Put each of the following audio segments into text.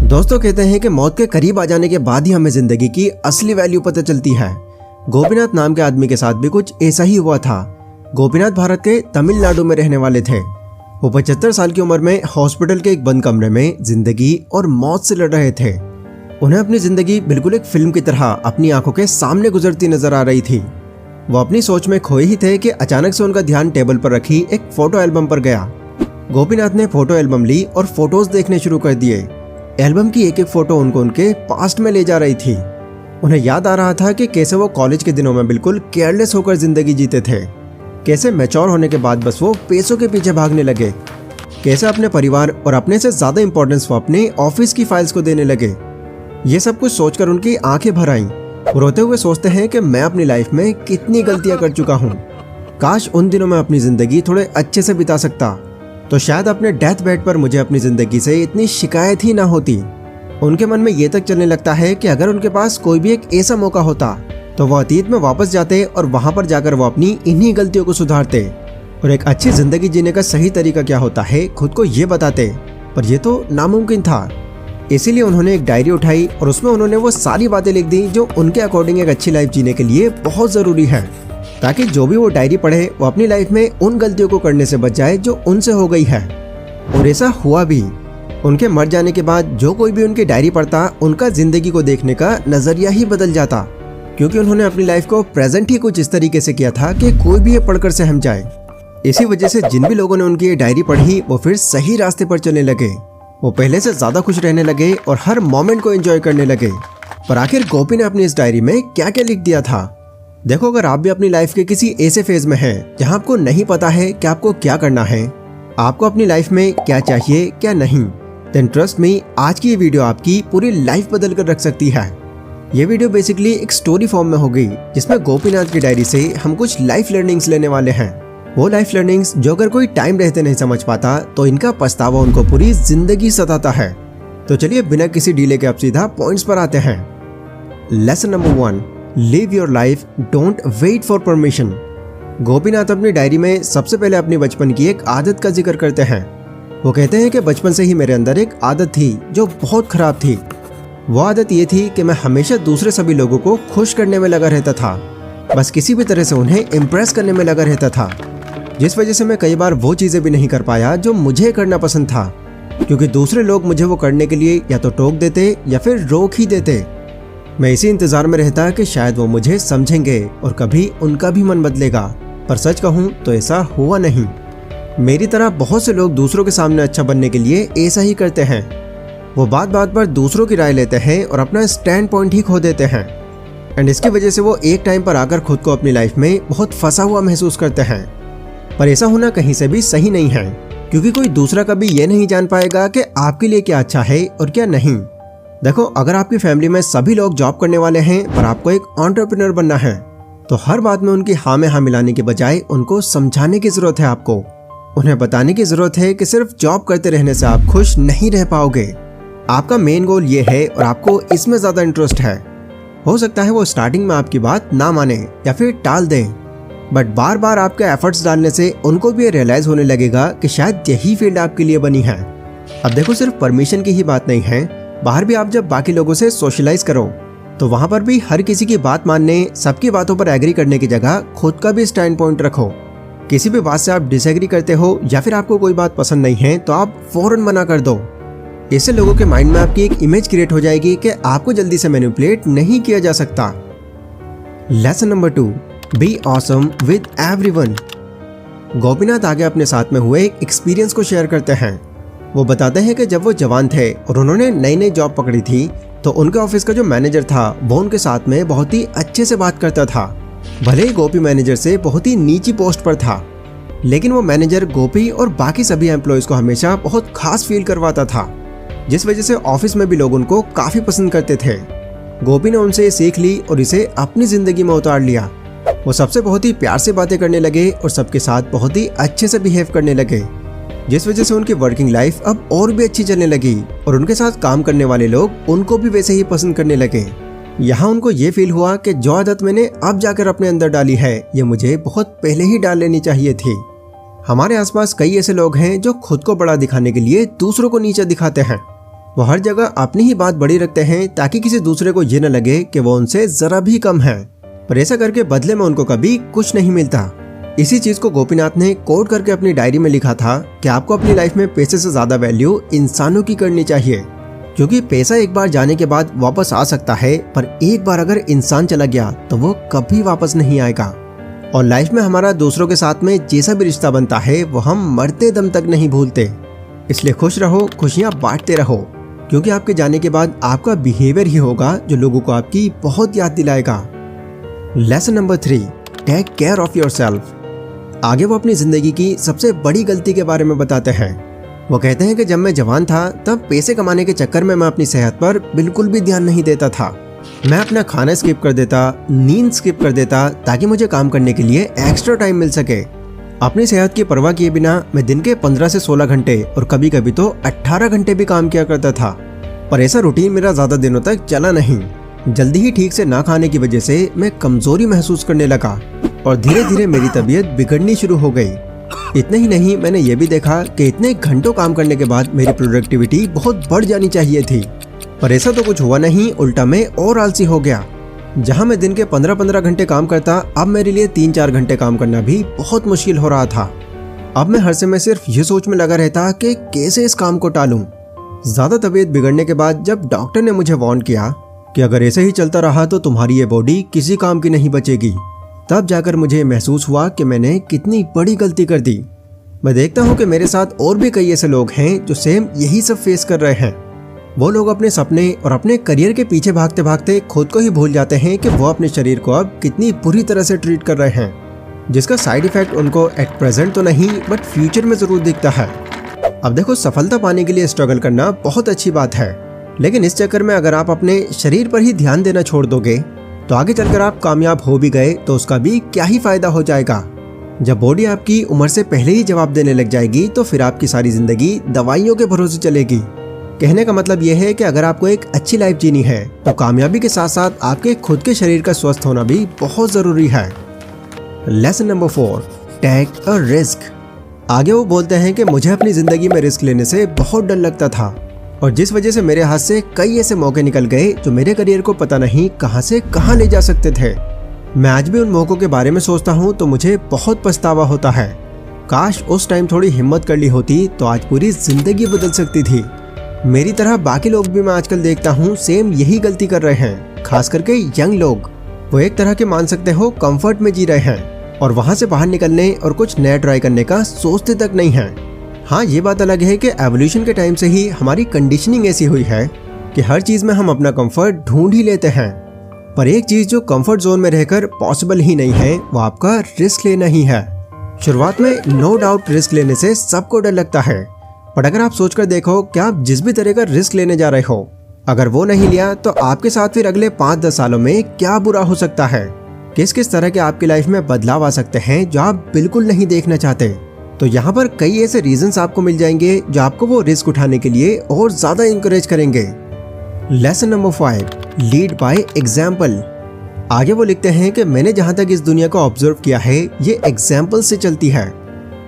दोस्तों कहते हैं कि मौत के करीब आ जाने के बाद ही हमें जिंदगी की असली वैल्यू पता चलती है। गोपीनाथ नाम के आदमी के साथ भी कुछ ऐसा ही हुआ था। गोपीनाथ भारत के तमिलनाडु में रहने वाले थे। वो 75 साल की उम्र में हॉस्पिटल के एक बंद कमरे में जिंदगी और मौत से लड़ रहे थे। उन्हें अपनी जिंदगी बिल्कुल एक फिल्म की तरह अपनी आंखों के सामने गुजरती नजर आ रही थी। वो अपनी सोच में खोए ही थे कि अचानक से उनका ध्यान टेबल पर रखी एक फोटो एल्बम पर गया। गोपीनाथ ने फोटो एल्बम ली और फोटोज देखने शुरू कर दिए। एल्बम की एक एक फोटो उनको उनके पास्ट में ले जा रही थी। उन्हें याद आ रहा था कि कैसे वो कॉलेज के दिनों में बिल्कुल केयरलेस होकर जिंदगी जीते थे, कैसे मैच्योर होने के बाद बस वो पैसों के पीछे भागने लगे, कैसे अपने परिवार और अपने से ज्यादा इंपॉर्टेंस वो अपने ऑफिस की फाइल्स को देने लगे। ये सब कुछ सोचकर उनकी आंखें भर आईं। रोते हुए सोचते हैं कि मैं अपनी लाइफ में कितनी गलतियां कर चुका हूँ। काश उन दिनों में अपनी जिंदगी थोड़े अच्छे से बिता सकता, तो शायद अपने डेथ बेड पर मुझे अपनी जिंदगी से इतनी शिकायत ही ना होती। उनके मन में ये तक चलने लगता है कि अगर उनके पास कोई भी एक ऐसा मौका होता तो वो अतीत में वापस जाते और वहां पर जाकर वो अपनी इन्हीं गलतियों को सुधारते और एक अच्छी जिंदगी जीने का सही तरीका क्या होता है खुद को ये बताते। पर ये तो नामुमकिन था। इसीलिए उन्होंने एक डायरी उठाई और उसमें उन्होंने वो सारी बातें लिख दी जो उनके अकॉर्डिंग एक अच्छी लाइफ जीने के लिए बहुत जरूरी है, ताकि जो भी वो डायरी पढ़े वो अपनी लाइफ में उन गलतियों को करने से बच जाए जो उनसे हो गई है। और ऐसा हुआ भी। उनके मर जाने के बाद जो कोई भी उनकी डायरी पढ़ता उनका जिंदगी को देखने का नजरिया ही बदल जाता, क्योंकि उन्होंने अपनी लाइफ को प्रेजेंट ही कुछ इस तरीके से किया था कि कोई भी ये पढ़कर सहम जाए। इसी वजह से जिन भी लोगों ने उनकी ये डायरी पढ़ी वो फिर सही रास्ते पर चलने लगे। वो पहले से ज्यादा खुश रहने लगे और हर मोमेंट को एंजॉय करने लगे। पर आखिर गोपी ने अपनी इस डायरी में क्या क्या लिख दिया था? देखो, अगर आप भी अपनी लाइफ के किसी ऐसे फेज में हैं जहां आपको नहीं पता है कि आपको क्या करना है, आपको अपनी लाइफ में क्या चाहिए क्या नहीं, देन ट्रस्ट मी, आज की ये वीडियो आपकी पूरी लाइफ बदल कर रख सकती है। ये वीडियो बेसिकली एक स्टोरी फॉर्म में होगी जिसमें गोपीनाथ की डायरी से हम कुछ लाइफ लर्निंग्स लेने वाले हैं। वो लाइफ लर्निंग्स जो अगर कोई टाइम रहते नहीं समझ पाता तो इनका पछतावा उनको पूरी जिंदगी सताता है। तो चलिए बिना किसी डीले के अब सीधा पॉइंट्स पर आते हैं। Lesson number 1, live your life, don't wait for permission. Gopinath अपनी डायरी में सबसे पहले अपनी बचपन की एक आदत का जिक्र करते हैं। वो कहते हैं कि बचपन से ही मेरे अंदर एक आदत थी जो बहुत खराब थी। वो आदत ये थी कि मैं हमेशा दूसरे सभी लोगों को खुश करने में लगा रहता था, बस किसी भी तरह से उन्हें इम्प्रेस करने में लगा रहता था, जिस वजह से मैं कई बार वो चीजें भी नहीं कर पाया जो मुझे करना पसंद था, क्योंकि दूसरे लोग मुझे वो करने के लिए या तो टोक देते या फिर रोक ही देते। मैं इसी इंतजार में रहता कि शायद वो मुझे समझेंगे और कभी उनका भी मन बदलेगा, पर सच कहूं तो ऐसा हुआ नहीं। मेरी तरह बहुत से लोग दूसरों के सामने अच्छा बनने के लिए ऐसा ही करते हैं। वो बात बात पर दूसरों की राय लेते हैं और अपना स्टैंड पॉइंट ही खो देते हैं, एंड इसकी वजह से वो एक टाइम पर आकर खुद को अपनी लाइफ में बहुत फंसा हुआ महसूस करते हैं। पर ऐसा होना कहीं से भी सही नहीं है, क्योंकि कोई दूसरा कभी ये नहीं जान पाएगा कि आपके लिए क्या अच्छा है और क्या नहीं। देखो, अगर आपकी फैमिली में सभी लोग जॉब करने वाले हैं पर आपको एक एंटरप्रेन्योर बनना है, तो हर बात में उनकी हाँ में हाँ मिलाने के बजाय उनको समझाने की जरूरत है। आपको उन्हें बताने की जरूरत है कि सिर्फ जॉब करते रहने से आप खुश नहीं रह पाओगे। आपका मेन गोल ये है और आपको इसमें ज्यादा इंटरेस्ट है। हो सकता है वो स्टार्टिंग में आपकी बात ना माने या फिर टाल दें, बट बार बार आपके एफर्ट्स डालने से उनको भी रियलाइज होने लगेगा कि शायद यही फील्ड आपके लिए बनी है। अब देखो, सिर्फ परमिशन की ही बात नहीं है, बाहर भी आप जब बाकी लोगों से सोशलाइज करो तो वहां पर भी हर किसी की बात मानने, सबकी बातों पर एग्री करने की जगह खुद का भी स्टैंड पॉइंट रखो। किसी भी बात से आप डिसएग्री करते हो या फिर आपको कोई बात पसंद नहीं है तो आप फौरन मना कर दो। इससे लोगों के माइंड में आपकी एक इमेज क्रिएट हो जाएगी कि आपको जल्दी से मैनिपुलेट नहीं किया जा सकता। Lesson number 2, be awesome with everyone. Gopinath आगे अपने साथ में हुए एक एक्सपीरियंस को शेयर करते हैं। वो बताते हैं कि जब वो जवान थे और उन्होंने नई नई जॉब पकड़ी थी तो उनके ऑफिस का जो मैनेजर था वो उनके साथ में बहुत ही अच्छे से बात करता था। भले ही गोपी मैनेजर से बहुत ही नीची पोस्ट पर था, लेकिन वो मैनेजर गोपी और बाकी सभी एम्प्लॉयज को हमेशा बहुत खास फील करवाता था, जिस वजह से ऑफिस में भी लोग उनको काफी पसंद करते थे। गोपी ने उनसे ये सीख ली और इसे अपनी जिंदगी में उतार लिया। वो सबसे बहुत ही प्यार से बातें करने लगे और सबके साथ बहुत ही अच्छे से बिहेव करने लगे, जिस वजह से उनकी वर्किंग लाइफ अब और भी अच्छी चलने लगी और उनके साथ काम करने वाले लोग उनको भी वैसे ही पसंद करने लगे। यहाँ उनको ये फील हुआ कि जो आदत मैंने अब जाकर अपने अंदर डाली है ये मुझे बहुत पहले ही डाल लेनी चाहिए थी। हमारे आसपास कई ऐसे लोग हैं जो खुद को बड़ा दिखाने के लिए दूसरों को नीचे दिखाते हैं। वो हर जगह अपनी ही बात बड़ी रखते हैं ताकि किसी दूसरे को ये न लगे कि वो उनसे जरा भी कम है, पर ऐसा करके बदले में उनको कभी कुछ नहीं मिलता। इसी चीज को गोपीनाथ ने कोड करके अपनी डायरी में लिखा था कि आपको अपनी लाइफ में पैसे से ज्यादा वैल्यू इंसानों की करनी चाहिए, क्योंकि पैसा एक बार जाने के बाद वापस आ सकता है, पर एक बार अगर इंसान चला गया तो वो कभी वापस नहीं आएगा। और लाइफ में हमारा दूसरों के साथ में जैसा भी रिश्ता बनता है वो हम मरते दम तक नहीं भूलते। इसलिए खुश रहो, खुशियां बांटते रहो, क्योंकि आपके जाने के बाद आपका बिहेवियर ही होगा जो लोगों को आपकी बहुत याद दिलाएगा। Lesson number 3, take care of yourself. आगे वो अपनी जिंदगी की सबसे बड़ी गलती के बारे में बताते हैं। वो कहते हैं कि जब मैं जवान था तब पैसे कमाने के चक्कर में मैं अपनी सेहत पर बिल्कुल भी ध्यान नहीं देता था। मैं अपना खाना स्किप कर देता, नींद स्किप कर देता ताकि मुझे काम करने के लिए एक्स्ट्रा टाइम मिल सके। अपनी सेहत की परवाह किए बिना मैं दिन के 15 से 16 घंटे और कभी कभी तो 18 घंटे भी काम किया करता था, पर ऐसा रूटीन मेरा ज्यादा दिनों तक चला नहीं। जल्दी ही ठीक से ना खाने की वजह से मैं कमजोरी महसूस करने लगा और धीरे धीरे मेरी तबीयत बिगड़नी शुरू हो गई। इतना ही नहीं, मैंने ये भी देखा कि इतने घंटों काम करने के बाद मेरी प्रोडक्टिविटी बहुत बढ़ जानी चाहिए थी, पर ऐसा तो कुछ हुआ नहीं, उल्टा मैं और आलसी हो गया। जहां मैं दिन के 15-15 घंटे काम करता, अब मेरे लिए 3-4 घंटे काम करना भी बहुत मुश्किल हो रहा था। अब मैं हर समय सिर्फ ये सोच में लगा रहता कि कैसे इस काम को टालूं। ज्यादा तबीयत बिगड़ने के बाद जब डॉक्टर ने मुझे वार्न किया कि अगर ऐसे ही चलता रहा तो तुम्हारी ये बॉडी किसी काम की नहीं बचेगी, तब जाकर मुझे महसूस हुआ कि मैंने कितनी बड़ी गलती कर दी। मैं देखता हूँ कि मेरे साथ और भी कई ऐसे लोग हैं जो सेम यही सब फेस कर रहे हैं। वो लोग अपने सपने और अपने करियर के पीछे भागते भागते खुद को ही भूल जाते हैं कि वो अपने शरीर को अब कितनी बुरी तरह से ट्रीट कर रहे हैं, जिसका साइड इफेक्ट उनको एट प्रेजेंट तो नहीं बट फ्यूचर में जरूर दिखता है। अब देखो, सफलता पाने के लिए स्ट्रगल करना बहुत अच्छी बात है, लेकिन इस चक्कर में अगर आप अपने शरीर पर ही ध्यान देना छोड़ दोगे तो आगे चलकर आप कामयाब हो भी गए तो उसका भी क्या ही फायदा हो जाएगा। जब बॉडी आपकी उम्र से पहले ही जवाब देने लग जाएगी तो फिर आपकी सारी जिंदगी दवाइयों के भरोसे चलेगी। कहने का मतलब यह है कि अगर आपको एक अच्छी लाइफ जीनी है तो कामयाबी के साथ साथ आपके खुद के शरीर का स्वस्थ होना भी बहुत जरूरी है। Lesson number 4, take a risk. आगे वो बोलते हैं कि मुझे अपनी जिंदगी में रिस्क लेने से बहुत डर लगता था और जिस वजह से मेरे हाथ से कई ऐसे मौके निकल गए जो मेरे करियर को पता नहीं कहां से कहां ले जा सकते थे। मैं आज भी उन मौकों के बारे में सोचता हूं तो मुझे बहुत पछतावा होता है। काश उस टाइम थोड़ी हिम्मत कर ली होती तो आज पूरी जिंदगी बदल सकती थी। मेरी तरह बाकी लोग भी मैं आजकल देखता हूँ सेम यही गलती कर रहे हैं, खास करके यंग लोग। वो एक तरह के मान सकते हो कंफर्ट में जी रहे हैं और वहां से बाहर निकलने और कुछ नया ट्राई करने का सोचते तक नहीं है। हाँ, ये बात अलग है कि एवोल्यूशन के टाइम से ही हमारी कंडीशनिंग ऐसी हुई है कि हर चीज में हम अपना कंफर्ट ढूंढ ही लेते हैं, पर एक चीज जो कंफर्ट जोन में रहकर पॉसिबल ही नहीं है वो आपका रिस्क लेना ही है। शुरुआत में नो डाउट रिस्क लेने से सबको डर लगता है, पर अगर आप सोचकर देखो कि आप जिस भी तरह का रिस्क लेने जा रहे हो, अगर वो नहीं लिया तो आपके साथ फिर अगले 5-10 सालों में क्या बुरा हो सकता है, किस किस तरह के आपकी लाइफ में बदलाव आ सकते हैं जो आप बिल्कुल नहीं देखना चाहते। तो यहाँ पर कई ऐसे रीजंस आपको मिल जाएंगे जो आपको वो रिस्क उठाने के लिए और ज्यादा इंकरेज करेंगे। Lesson number 5, lead by example. आगे वो लिखते हैं कि मैंने जहां तक इस दुनिया को ऑब्जर्व किया है ये एग्जाम्पल से चलती है।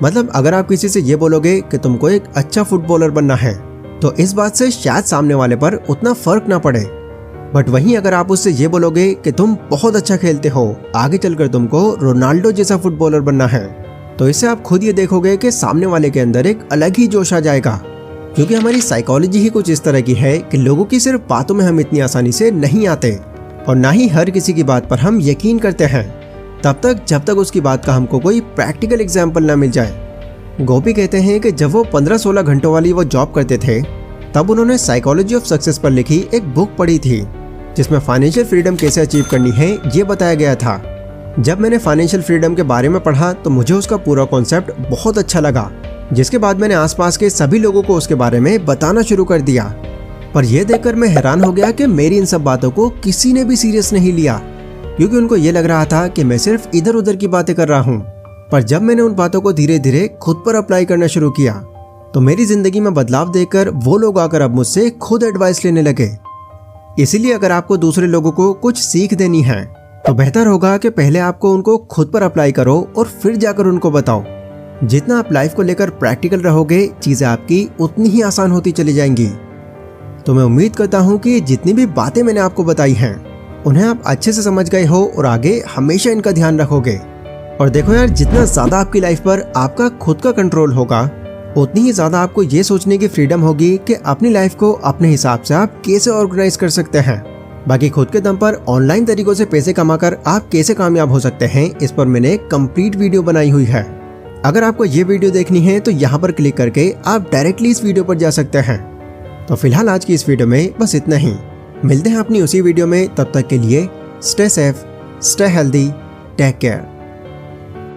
मतलब अगर आप किसी से ये बोलोगे कि तुमको एक अच्छा फुटबॉलर बनना है तो इस बात से शायद सामने वाले पर उतना फर्क ना पड़े, बट वहीं अगर आप उससे ये बोलोगे कि तुम बहुत अच्छा खेलते हो, आगे चलकर तुमको रोनाल्डो जैसा फुटबॉलर बनना है, तो इससे आप खुद ये देखोगे कि सामने वाले के अंदर एक अलग ही जोश आ जाएगा। क्योंकि हमारी साइकोलॉजी ही कुछ इस तरह की है कि लोगों की सिर्फ बातों में हम इतनी आसानी से नहीं आते और ना ही हर किसी की बात पर हम यकीन करते हैं तब तक जब तक उसकी बात का हमको कोई प्रैक्टिकल एग्जाम्पल ना मिल जाए। गोपी कहते हैं कि जब वो 15-16 घंटों वाली वो जॉब करते थे तब उन्होंने साइकोलॉजी ऑफ सक्सेस पर लिखी एक बुक पढ़ी थी जिसमें फाइनेंशियल फ्रीडम कैसे अचीव करनी है ये बताया गया था। जब मैंने फाइनेंशियल फ्रीडम के बारे में पढ़ा तो मुझे उसका पूरा कॉन्सेप्ट बहुत अच्छा लगा, जिसके बाद मैंने आसपास के सभी लोगों को उसके बारे में बताना शुरू कर दिया। पर यह देखकर मैं हैरान हो गया कि मेरी इन सब बातों को किसी ने भी सीरियस नहीं लिया, क्योंकि उनको ये लग रहा था कि मैं सिर्फ इधर उधर की बातें कर रहा हूँ। पर जब मैंने उन बातों को धीरे धीरे खुद पर अप्लाई करना शुरू किया तो मेरी जिंदगी में बदलाव देखकर वो लोग आकर अब मुझसे खुद एडवाइस लेने लगे। इसीलिए अगर आपको दूसरे लोगों को कुछ सीख देनी है तो बेहतर होगा कि पहले आपको उनको खुद पर अप्लाई करो और फिर जाकर उनको बताओ। जितना आप लाइफ को लेकर प्रैक्टिकल रहोगे चीजें आपकी उतनी ही आसान होती चली जाएंगी। तो मैं उम्मीद करता हूँ कि जितनी भी बातें मैंने आपको बताई हैं उन्हें आप अच्छे से समझ गए हो और आगे हमेशा इनका ध्यान रखोगे। और देखो यार, जितना ज़्यादा आपकी लाइफ पर आपका खुद का कंट्रोल होगा उतनी ही ज़्यादा आपको ये सोचने की फ्रीडम होगी कि अपनी लाइफ को अपने हिसाब से आप कैसे ऑर्गेनाइज कर सकते हैं। बाकी खुद के दम पर ऑनलाइन तरीकों से पैसे कमाकर आप कैसे कामयाब हो सकते हैं, इस पर मैंने कंप्लीट वीडियो बनाई हुई है। अगर आपको ये वीडियो देखनी है तो यहाँ पर क्लिक करके आप डायरेक्टली इस वीडियो पर जा सकते हैं। तो फिलहाल आज की इस वीडियो में बस इतना ही। मिलते हैं अपनी उसी वीडियो में, तब तक के लिए stay safe, stay healthy, take care.